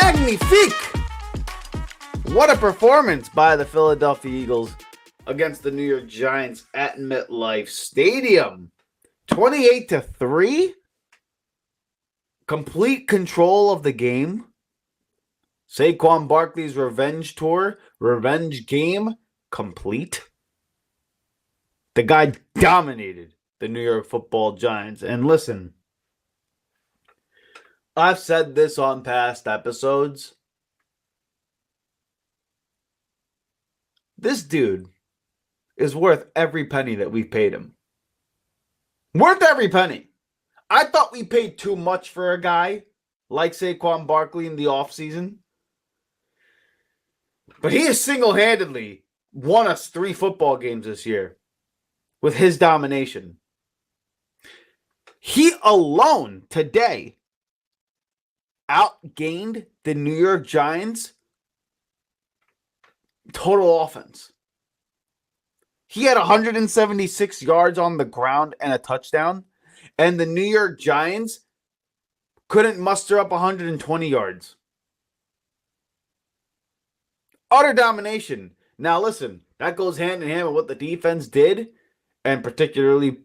Magnifique! What a performance by the Philadelphia Eagles against the New York Giants at Metlife Stadium. 28-3. Complete control of the game. Saquon Barkley's revenge tour, revenge game, complete. The guy dominated the New York Football Giants. And listen, I've said this on past episodes. This dude is worth every penny that we paid him. Worth every penny. I thought we paid too much for a guy like Saquon Barkley in the offseason. But he has single-handedly won us 3 football games this year with his domination. He alone today outgained the New York Giants total offense. He had 176 yards on the ground and a touchdown, and the New York Giants couldn't muster up 120 yards. Utter domination. Now listen, that goes hand in hand with what the defense did, and particularly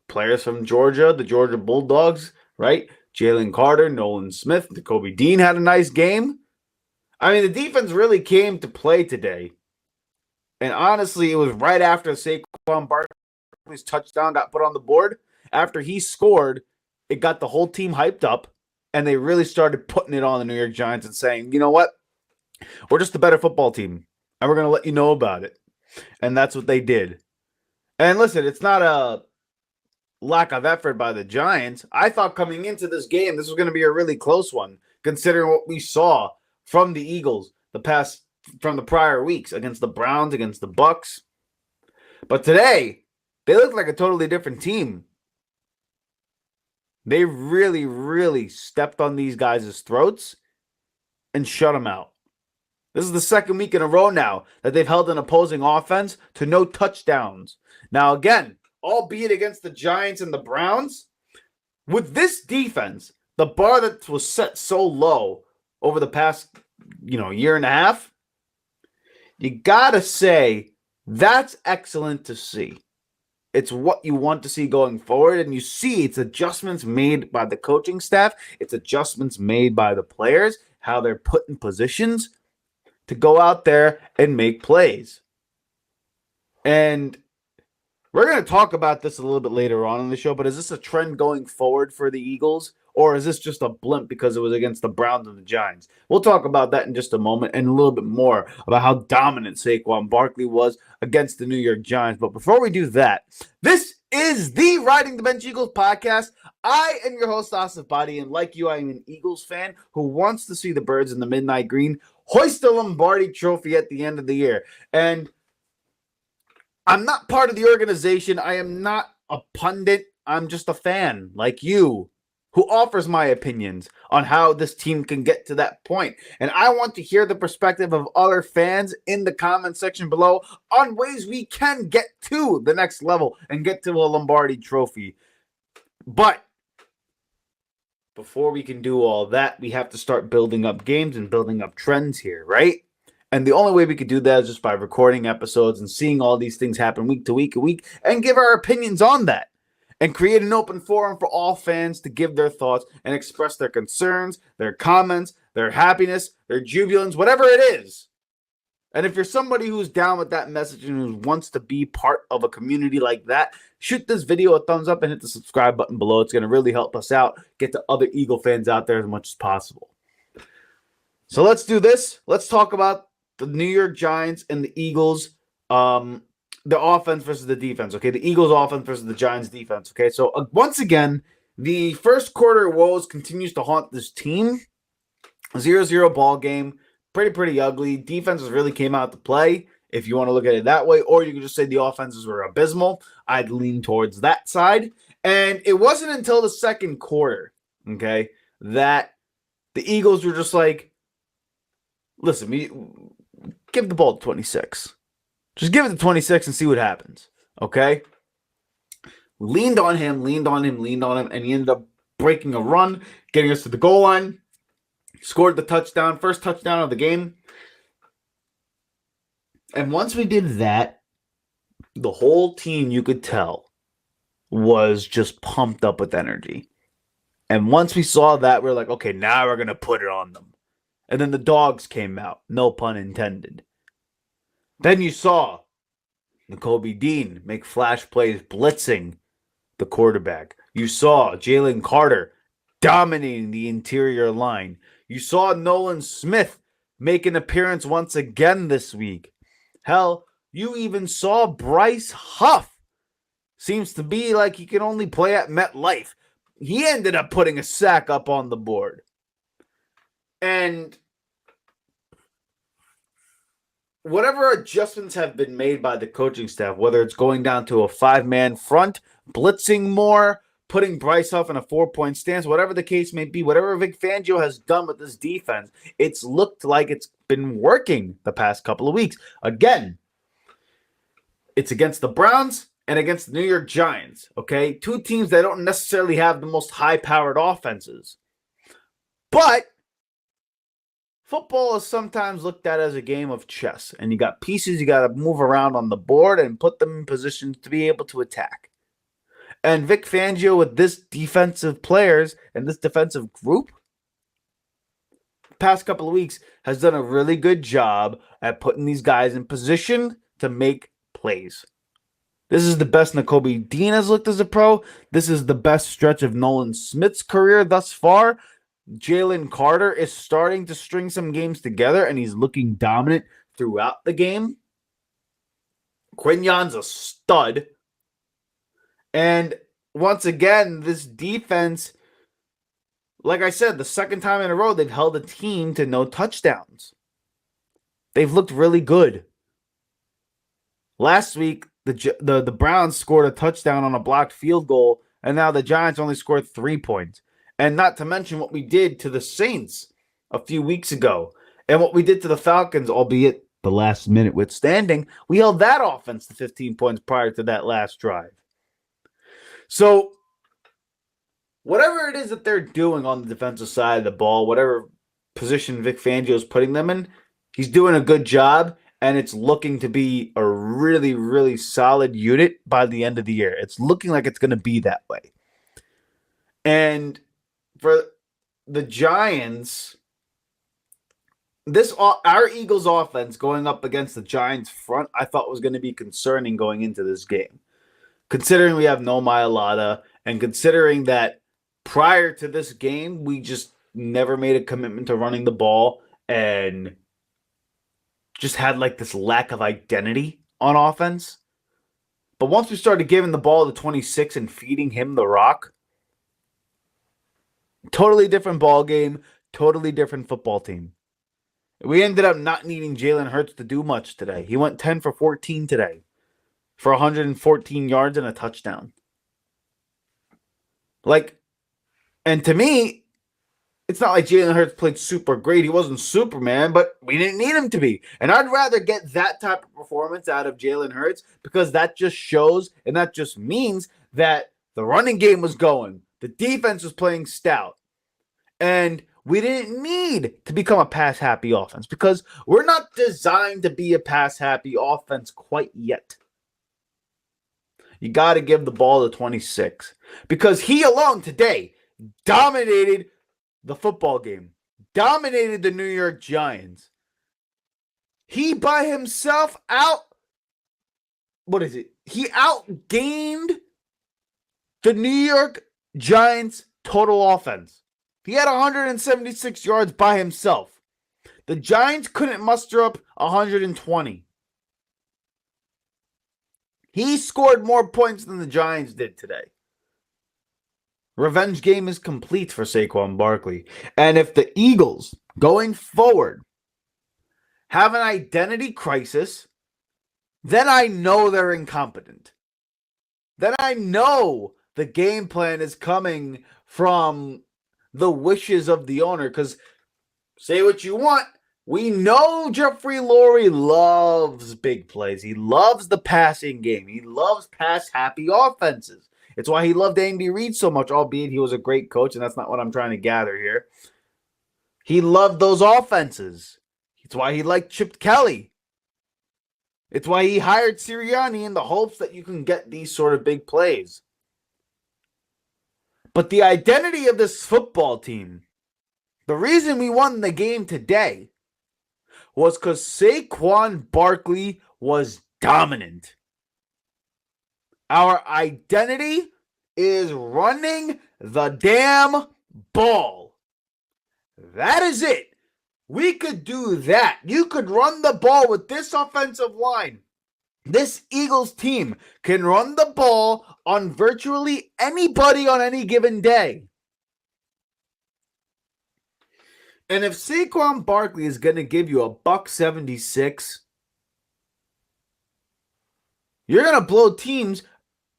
players from Georgia, the Georgia Bulldogs, right? Jalen Carter, Nolan Smith, Jacoby Dean had a nice game. I mean, the defense really came to play today. And honestly, it was right after Saquon Barkley's touchdown got put on the board. After he scored, it got the whole team hyped up, and they really started putting it on the New York Giants and saying, you know what? We're just a better football team, and we're going to let you know about it. And that's what they did. And listen, it's not a lack of effort by the Giants. I thought coming into this game, this was going to be a really close one, considering what we saw from the Eagles from the prior weeks against the Browns, against the Bucks. But today, they look like a totally different team. They really, really stepped on these guys' throats and shut them out. This is the second week in a row now that they've held an opposing offense to no touchdowns. Now, again, albeit against the Giants and the Browns, with this defense, the bar that was set so low over the past, year and a half, you gotta say that's excellent to see. It's what you want to see going forward, and you see it's adjustments made by the coaching staff. It's adjustments made by the players, how they're put in positions to go out there and make plays. And we're going to talk about this a little bit later on in the show, but is this a trend going forward for the Eagles, or is this just a blimp because it was against the Browns and the Giants? We'll talk about that in just a moment and a little bit more about how dominant Saquon Barkley was against the New York Giants. But before we do that, this is the Riding the Bench Eagles podcast. I am your host, Asif Badi, and like you, I am an Eagles fan who wants to see the Birds in the midnight green hoist the Lombardi Trophy at the end of the year. And I'm not part of the organization. I am not a pundit. I'm just a fan like you who offers my opinions on how this team can get to that point. And I want to hear the perspective of other fans in the comment section below on ways we can get to the next level and get to a Lombardi Trophy. But before we can do all that, we have to start building up games and building up trends here, right? And the only way we could do that is just by recording episodes and seeing all these things happen week to week and give our opinions on that. And create an open forum for all fans to give their thoughts and express their concerns, their comments, their happiness, their jubilance, whatever it is. And if you're somebody who's down with that message and who wants to be part of a community like that, shoot this video a thumbs up and hit the subscribe button below. It's going to really help us out, get to other Eagle fans out there as much as possible. So let's do this. Let's talk about the New York Giants and the Eagles. The offense versus the defense, okay? The Eagles offense versus the Giants defense, okay? So, once again, the first quarter woes continues to haunt this team. 0-0 ball game. Pretty ugly. Defenses really came out to play, if you want to look at it that way. Or you could just say the offenses were abysmal. I'd lean towards that side. And it wasn't until the second quarter, okay, that the Eagles were just like, listen, give the ball to 26. Just give it to 26 and see what happens, okay? We leaned on him, and he ended up breaking a run, getting us to the goal line. Scored the touchdown, first touchdown of the game. And once we did that, the whole team, you could tell, was just pumped up with energy. And once we saw that, we are like, okay, now we're going to put it on them. And then the dogs came out, no pun intended. Then you saw Nakobe Dean make flash plays blitzing the quarterback. You saw Jalen Carter dominating the interior line. You saw Nolan Smith make an appearance once again this week. Hell, you even saw Bryce Huff. Seems to be like he can only play at Metlife. He ended up putting a sack up on the board. And whatever adjustments have been made by the coaching staff, whether it's going down to a 5-man front, blitzing more, putting Bryce Huff in a 4-point stance, whatever the case may be, whatever Vic Fangio has done with this defense, it's looked like it's been working the past couple of weeks. Again, it's against the Browns and against the New York Giants, okay? Two teams that don't necessarily have the most high-powered offenses. But football is sometimes looked at as a game of chess, and you got pieces you got to move around on the board and put them in positions to be able to attack. And Vic Fangio, with this defensive players and this defensive group, past couple of weeks, has done a really good job at putting these guys in position to make plays. This is the best Nakobe Dean has looked as a pro. This is the best stretch of Nolan Smith's career thus far. Jalen Carter is starting to string some games together, and he's looking dominant throughout the game. Quinyon's a stud. And once again, this defense, like I said, the second time in a row, they've held a team to no touchdowns. They've looked really good. Last week, the Browns scored a touchdown on a blocked field goal, and now the Giants only scored 3 points. And not to mention what we did to the Saints a few weeks ago, and what we did to the Falcons, albeit the last minute withstanding, we held that offense to 15 points prior to that last drive. So, whatever it is that they're doing on the defensive side of the ball, whatever position Vic Fangio is putting them in, he's doing a good job, and it's looking to be a really, really solid unit by the end of the year. It's looking like it's going to be that way. And for the Giants, our Eagles offense going up against the Giants front, I thought was going to be concerning going into this game. Considering we have no Mailata, and considering that prior to this game, we just never made a commitment to running the ball and just had like this lack of identity on offense. But once we started giving the ball to 26 and feeding him the rock, totally different ball game, totally different football team. We ended up not needing Jalen Hurts to do much today. He went 10 for 14 today for 114 yards and a touchdown. And to me, it's not like Jalen Hurts played super great. He wasn't Superman, but we didn't need him to be. And I'd rather get that type of performance out of Jalen Hurts, because that just shows and that just means that the running game was going. The defense was playing stout. And we didn't need to become a pass-happy offense, because we're not designed to be a pass-happy offense quite yet. You got to give the ball to 26, because he alone today dominated the football game, dominated the New York Giants. He by himself he outgained the New York Giants total offense. He had 176 yards by himself. The Giants couldn't muster up 120. He scored more points than the Giants did today. Revenge game is complete for Saquon Barkley. And if the Eagles, going forward, have an identity crisis, then I know they're incompetent. Then I know the game plan is coming from the wishes of the owner. Because say what you want, we know Jeffrey Lurie loves big plays. He loves the passing game. He loves pass-happy offenses. It's why he loved Andy Reid so much, albeit he was a great coach, and that's not what I'm trying to gather here. He loved those offenses. It's why he liked Chip Kelly. It's why he hired Sirianni in the hopes that you can get these sort of big plays. But the identity of this football team, the reason we won the game today, was because Saquon Barkley was dominant. Our identity is running the damn ball. That is it. We could do that. You could run the ball with this offensive line. This Eagles team can run the ball on virtually anybody on any given day. And if Saquon Barkley is going to give you $176, you're going to blow teams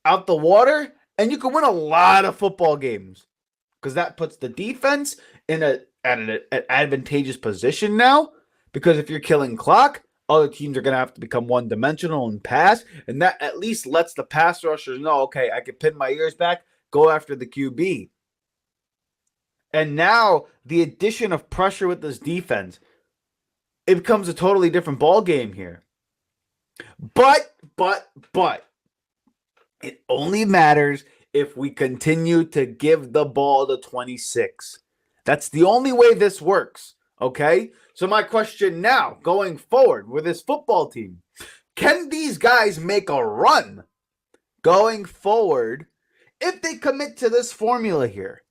out the water, and you can win a lot of football games because that puts the defense in an advantageous position now. Because if you're killing clock, other teams are going to have to become one-dimensional and pass, and that at least lets the pass rushers know, okay, I can pin my ears back, go after the QB. And now the addition of pressure with this defense, it becomes a totally different ball game here. But it only matters if we continue to give the ball to 26. That's the only way this works, okay? So my question now, going forward with this football team, can these guys make a run going forward if they commit to this formula here?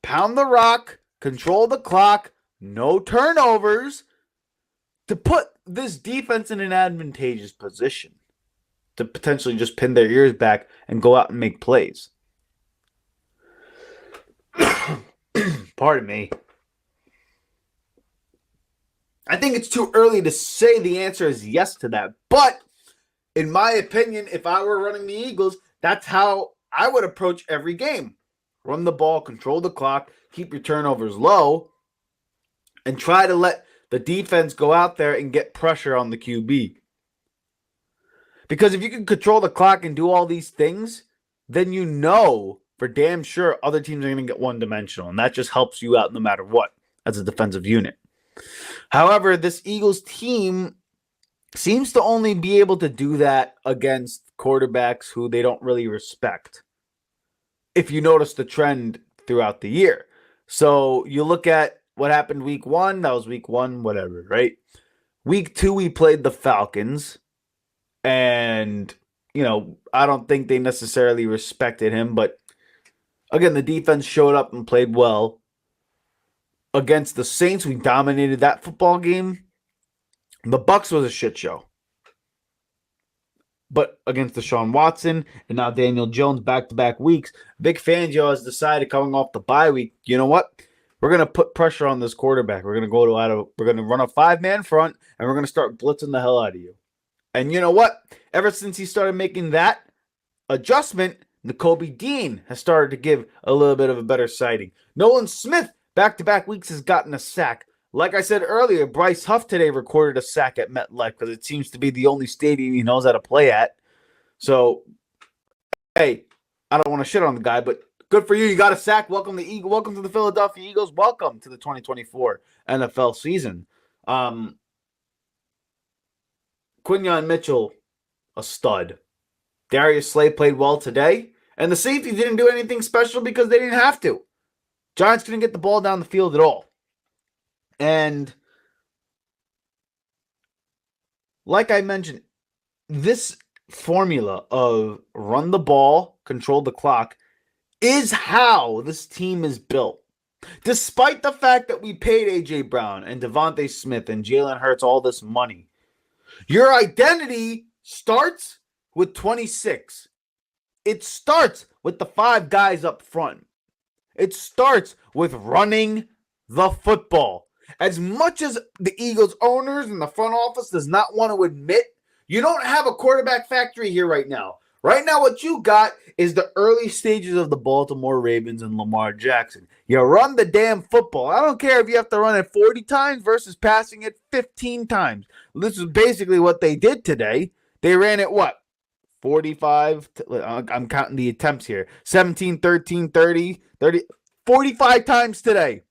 Pound the rock, control the clock, no turnovers, to put this defense in an advantageous position to potentially just pin their ears back and go out and make plays. Pardon me. I think it's too early to say the answer is yes to that. But in my opinion, if I were running the Eagles, that's how I would approach every game. Run the ball, control the clock, keep your turnovers low, and try to let the defense go out there and get pressure on the QB. Because if you can control the clock and do all these things, then you know for damn sure other teams are going to get one-dimensional, and that just helps you out no matter what as a defensive unit. However, this Eagles team seems to only be able to do that against quarterbacks who they don't really respect, if you notice the trend throughout the year. So you look at what happened week 1, that was week 1, whatever, right? Week 2, we played the Falcons. And, I don't think they necessarily respected him. But, again, the defense showed up and played well. Against the Saints, we dominated that football game. The Bucs was a shit show. But against Deshaun Watson and now Daniel Jones back-to-back weeks, Vic Fangio has decided coming off the bye week, you know what? We're going to put pressure on this quarterback. We're going to run a 5-man front, and we're going to start blitzing the hell out of you. And you know what? Ever since he started making that adjustment, Nakobe Dean has started to give a little bit of a better sighting. Nolan Smith, back-to-back weeks, has gotten a sack. Like I said earlier, Bryce Huff today recorded a sack at Metlife because it seems to be the only stadium he knows how to play at. So, hey, I don't want to shit on the guy, but good for you. You got a sack. Welcome to the Philadelphia Eagles. Welcome to the 2024 NFL season. Quinyon Mitchell, a stud. Darius Slay played well today. And the safety didn't do anything special because they didn't have to. Giants couldn't get the ball down the field at all. And like I mentioned, this formula of run the ball, control the clock, is how this team is built. Despite the fact that we paid A.J. Brown and Devontae Smith and Jalen Hurts all this money, your identity starts with 26. It starts with the 5 guys up front. It starts with running the football. As much as the Eagles owners and the front office does not want to admit, you don't have a quarterback factory here right now. Right now, what you got is the early stages of the Baltimore Ravens and Lamar Jackson. You run the damn football. I don't care if you have to run it 40 times versus passing it 15 times. This is basically what they did today. They ran it, 45? I'm counting the attempts here. 17, 13, 30, 45 times today.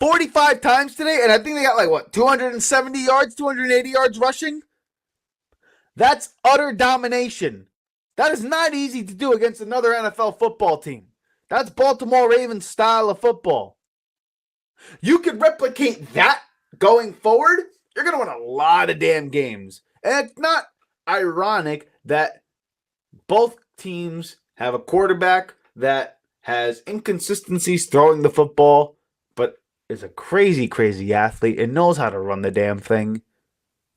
45 times today, and I think they got 270 yards, 280 yards rushing. That's utter domination. That is not easy to do against another NFL football team. That's Baltimore Ravens style of football. You can replicate that going forward, you're going to win a lot of damn games. And it's not ironic that both teams have a quarterback that has inconsistencies throwing the football, but is a crazy, crazy athlete and knows how to run the damn thing.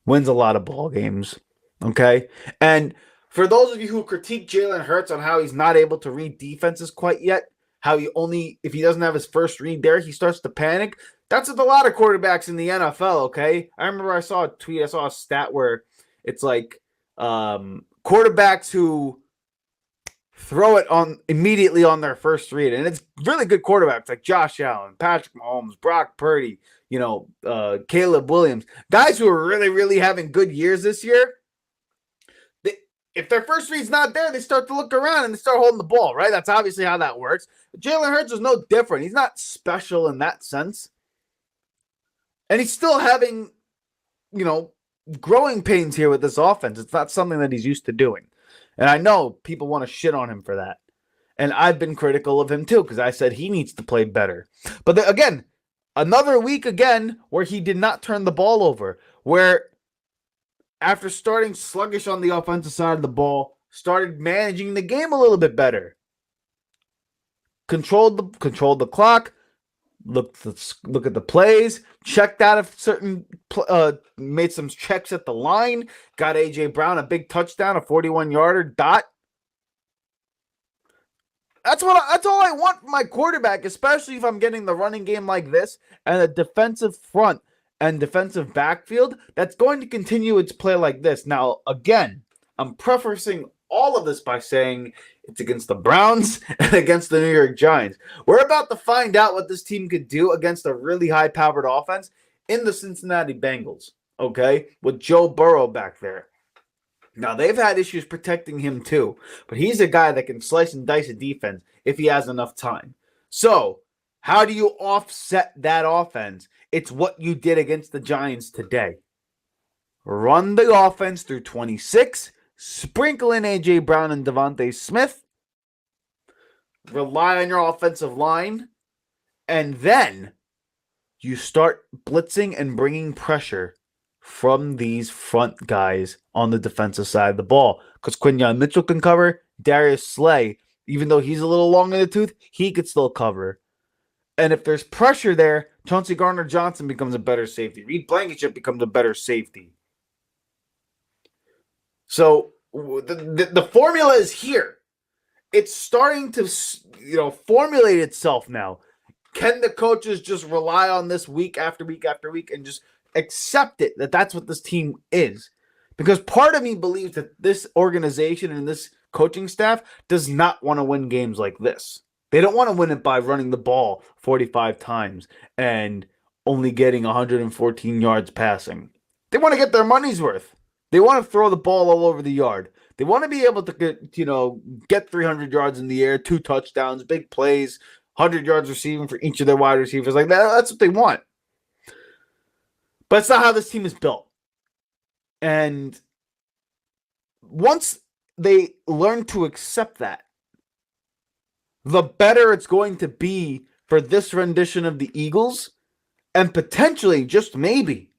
Wins a lot of ball games. Okay? And for those of you who critique Jalen Hurts on how he's not able to read defenses quite yet, how if he doesn't have his first read there, he starts to panic. That's with a lot of quarterbacks in the NFL, okay? I remember I saw a stat where it's like quarterbacks who throw it on immediately on their first read, and it's really good quarterbacks like Josh Allen, Patrick Mahomes, Brock Purdy, Caleb Williams, guys who are really, really having good years this year. If their first read's not there, they start to look around and they start holding the ball, right? That's obviously how that works. Jalen Hurts is no different. He's not special in that sense. And he's still having, growing pains here with this offense. It's not something that he's used to doing. And I know people want to shit on him for that. And I've been critical of him too because I said he needs to play better. But again, another week again where he did not turn the ball over, where after starting sluggish on the offensive side of the ball, started managing the game a little bit better. Controlled the clock, look at the plays, checked out of certain, made some checks at the line, got A.J. Brown a big touchdown, a 41-yarder dot. That's all I want from my quarterback, especially if I'm getting the running game like this and a defensive front and defensive backfield that's going to continue its play like this. Now, again, I'm prefacing all of this by saying it's against the Browns and against the New York Giants. We're about to find out what this team could do against a really high-powered offense in the Cincinnati Bengals, okay, with Joe Burrow back there. Now, they've had issues protecting him too, but he's a guy that can slice and dice a defense if he has enough time. So, how do you offset that offense? It's what you did against the Giants today. Run the offense through 26, sprinkle in A.J. Brown and Devontae Smith, rely on your offensive line, and then you start blitzing and bringing pressure from these front guys on the defensive side of the ball. Because Quinyon Mitchell can cover, Darius Slay, even though he's a little long in the tooth, he could still cover. And if there's pressure there, Chauncey Gardner-Johnson becomes a better safety. Reed Blankenship becomes a better safety. So the formula is here. It's starting to, formulate itself now. Can the coaches just rely on this week after week after week and just accept it that that's what this team is? Because part of me believes that this organization and this coaching staff does not want to win games like this. They don't want to win it by running the ball 45 times and only getting 114 yards passing. They want to get their money's worth. They want to throw the ball all over the yard. They want to be able to get 300 yards in the air, 2 touchdowns, big plays, 100 yards receiving for each of their wide receivers. Like that, that's what they want. But it's not how this team is built. And once they learn to accept that, the better it's going to be for this rendition of the Eagles, and potentially, just maybe,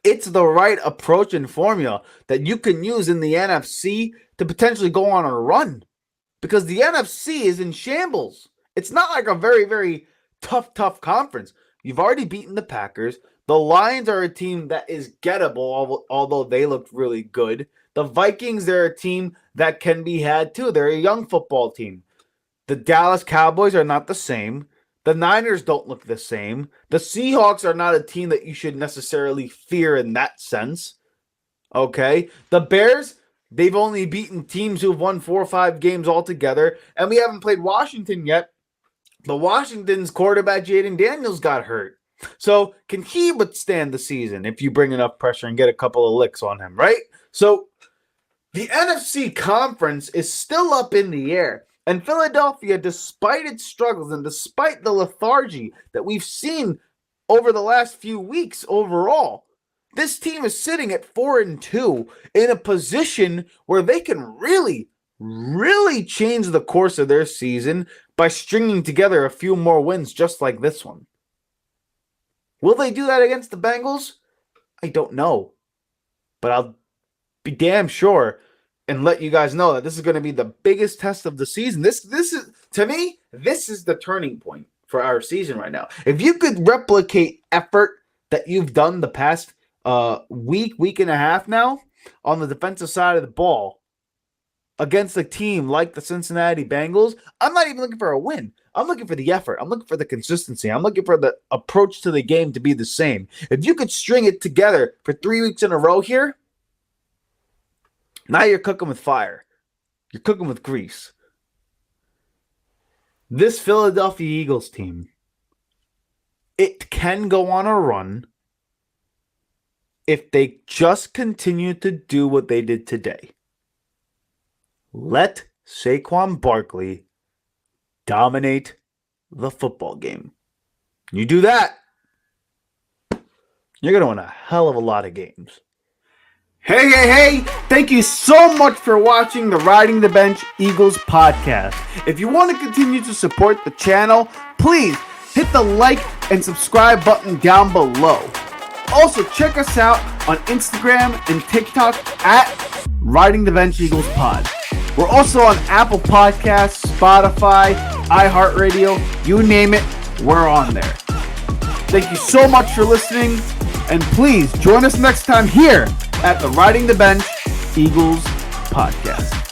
it's the right approach and formula that you can use in the NFC to potentially go on a run. Because the NFC is in shambles. It's not like a very, very tough conference. You've already beaten the Packers. The Lions are a team that is gettable, although they looked really good. The Vikings, they're a team that can be had too. They're a young football team. The Dallas Cowboys are not the same. The Niners don't look the same. The Seahawks are not a team that you should necessarily fear in that sense. Okay? The Bears, they've only beaten teams who've won 4 or 5 games altogether, and we haven't played Washington yet. The Washington's quarterback, Jaden Daniels, got hurt. So can he withstand the season if you bring enough pressure and get a couple of licks on him, right? So the NFC conference is still up in the air. And Philadelphia, despite its struggles and despite the lethargy that we've seen over the last few weeks overall, this team is sitting at 4-2 in a position where they can really change the course of their season by stringing together a few more wins just like this one. Will they do that against the Bengals? I don't know. But I'll be damn sure and let you guys know that this is going to be the biggest test of the season. This is, to me, this is the turning point for our season right now. If you could replicate effort that you've done the past week and a half now on the defensive side of the ball against a team like the Cincinnati Bengals, I'm not even looking for a win. I'm looking for the effort. I'm looking for the consistency. I'm looking for the approach to the game to be the same. If you could string it together for 3 weeks in a row here, now you're cooking with fire. You're cooking with grease. This Philadelphia Eagles team, it can go on a run if they just continue to do what they did today. Let Saquon Barkley dominate the football game. You do that, you're going to win a hell of a lot of games. Hey, thank you so much for watching the Riding the Bench Eagles podcast. If you want to continue to support the channel, please hit the like and subscribe button down below. Also, check us out on Instagram and TikTok at Riding the Bench Eagles Pod. We're also on Apple Podcasts, Spotify, iHeartRadio, you name it, we're on there. Thank you so much for listening, and please join us next time here at the Riding the Bench Eagles podcast.